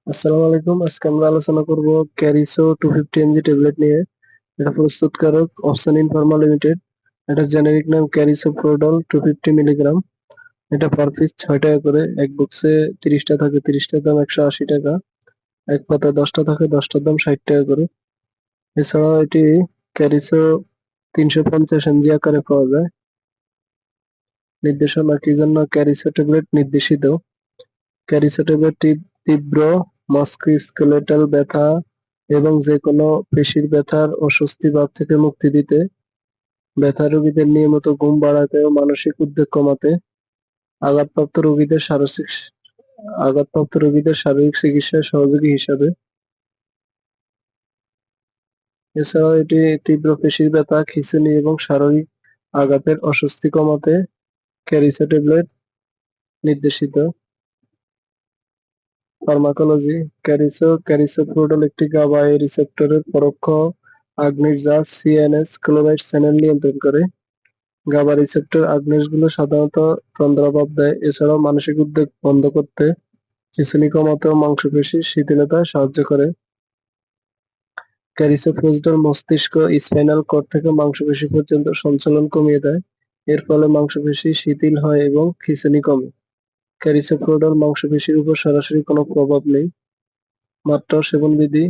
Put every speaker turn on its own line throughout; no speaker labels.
আসসালামু আলাইকুম। আজকে আমরা আলোচনা করব ক্যারিসো 250 mg ট্যাবলেট নিয়ে। এটা প্রস্তুতকারক অপশন ইনফার্মা লিমিটেড। এটা জেনেরিক নাম ক্যারিসো প্রোডল 250 মিলিগ্রাম। এটা পার পিস 6 টাকা করে। এক বক্সে 30টা থাকে, 30টার দাম 180 টাকা। এক পাতা 10টা থাকে, 10টার দাম 60 টাকা করে। এছাড়াও এটি ক্যারিসো 350 mg আকারে পাওয়া যায়। নির্দেশনা কি জন্য ক্যারিসো ট্যাবলেট নির্দেশিত? ক্যারিসো ট্যাবলেটটি তীব্র মাস্কুলোস্কেলেটাল ব্যথা এবং যেকোনো পেশির ব্যথার অস্বস্তি ভাব থেকে মুক্তি দিতে, ব্যথা রোগীদের নিয়মিত ঘুম বাড়াতে ও মানসিক উদ্বেগ কমাতে, আঘাতপ্রাপ্ত রোগীদের শারীরিক চিকিৎসায় সহযোগী হিসাবে। এছাড়াও এটি তীব্র পেশির ব্যথা, খিঁচুনি এবং শারীরিক আঘাতের অস্বস্তি কমাতে ক্যারিসো ট্যাবলেট নির্দেশিত। ফার্মাকোলজি। ক্যারিসোপ্রোডল একটি গাবা এ রিসেপ্টরের পরোক্ষ আগ্নেয় যা সিএনএস ক্লোরাইড চ্যানেল নিয়ন্ত্রণ করে। গাবা রিসেপ্টর আগ্নেয়গুলো সাধারণত তন্দ্রাভাব দেয়। এছাড়াও মানসিক উদ্বেগ বন্ধ করতে, খিঁচুনি কমাতে ও মাংসপেশির শিথিলতায় সাহায্য করে। ক্যারিসোপ্রোডল মস্তিষ্ক, স্পাইনাল কর্ড থেকে মাংসপেশি পর্যন্ত সঞ্চালন কমিয়ে দেয়। এর ফলে মাংসপেশি শিথিল হয় এবং খিঁচুনি কমে। ক্যারিসোপ্রোডল মাংসপেশির উপর সরাসরি কোনো প্রভাব নেই। মাত্রা ও সেবন বিধি।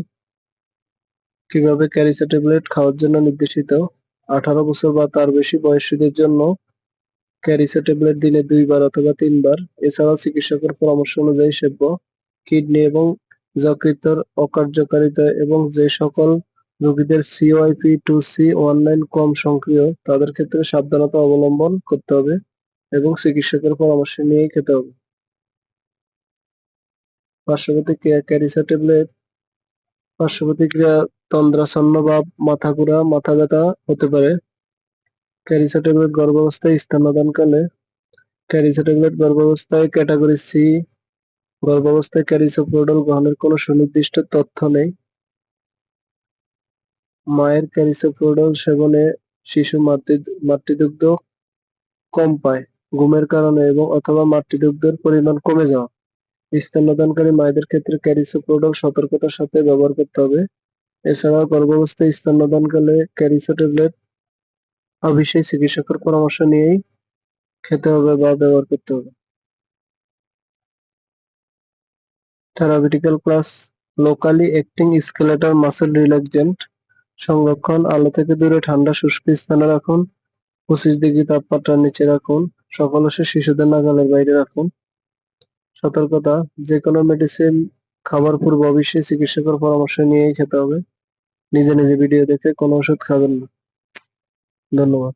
কিভাবে ক্যারিসো ট্যাবলেট খাওয়ার জন্য নির্দেশিত? 18 বছর বা তার বেশি বয়সীদের জন্য ক্যারিসো ট্যাবলেট দিনে 2 বার অথবা 3 বার। এছাড়াও চিকিৎসকের পরামর্শ অনুযায়ী সেব্য। কিডনি এবং যকৃতের অকার্যকারিতা এবং যে সকল রোগীদের CYP2C19 কম সক্রিয় তাদের ক্ষেত্রে সাবধানতা অবলম্বন করতে হবে এবং চিকিৎসকের পরামর্শ নিয়েই খেতে হবে। পার্শ্বপ্রতিক্রিয়া। ক্যারিসো ট্যাবলেট পার্শ্বপ্রতিক্রিয়া তন্দ্রাচ্ছন্ন ভাব, মাথা ঘোরা, মাথা ব্যথা হতে পারে। ক্যারিসো ট্যাবলেট গর্ভাবস্থায় স্তন্যদানকালে। ক্যারিসো ট্যাবলেট গর্ভাবস্থায় ক্যাটাগরি সি। গর্ভাবস্থায় ক্যারিসোপ্রোডল গ্রহণের কোনো সুনির্দিষ্ট তথ্য নেই। মায়ের ক্যারিসোপ্রোডল সেবনে শিশু মাতৃদুগ্ধ কম পায় ঘুমের কারণে এবং অথবা মাতৃদুগ্ধের পরিমাণ কমে যাওয়া। স্তন্যদানকারী মায়েদের ক্ষেত্রে ক্যারিসোপ্রোডল সতর্কতার সাথে ব্যবহার করতে হবে। এছাড়াও গর্ভাবস্থায় স্তন্যদানকালে ক্যারিসো ট্যাবলেট অবশ্যই চিকিৎসকের পরামর্শ নিয়েই খেতে হবে বা ব্যবহার করতে হবে। থেরাপিউটিক্যাল class. Locally acting skeletal muscle relaxant. সংরক্ষণ: আলো থেকে দূরে, ঠান্ডা শুষ্ক স্থানে রাখুন। 25 ডিগ্রি তাপমাত্রার নিচে রাখুন। সকল শিশুদের নাগালের বাইরে রাখুন। সতর্কতা: যেকোনো মেডিসিন খাবার পূর্বে অবশ্যই চিকিৎসকের পরামর্শ নিয়েই খেতে হবে। নিজে নিজে ভিডিও দেখে কোনো ওষুধ খাবেন না। ধন্যবাদ।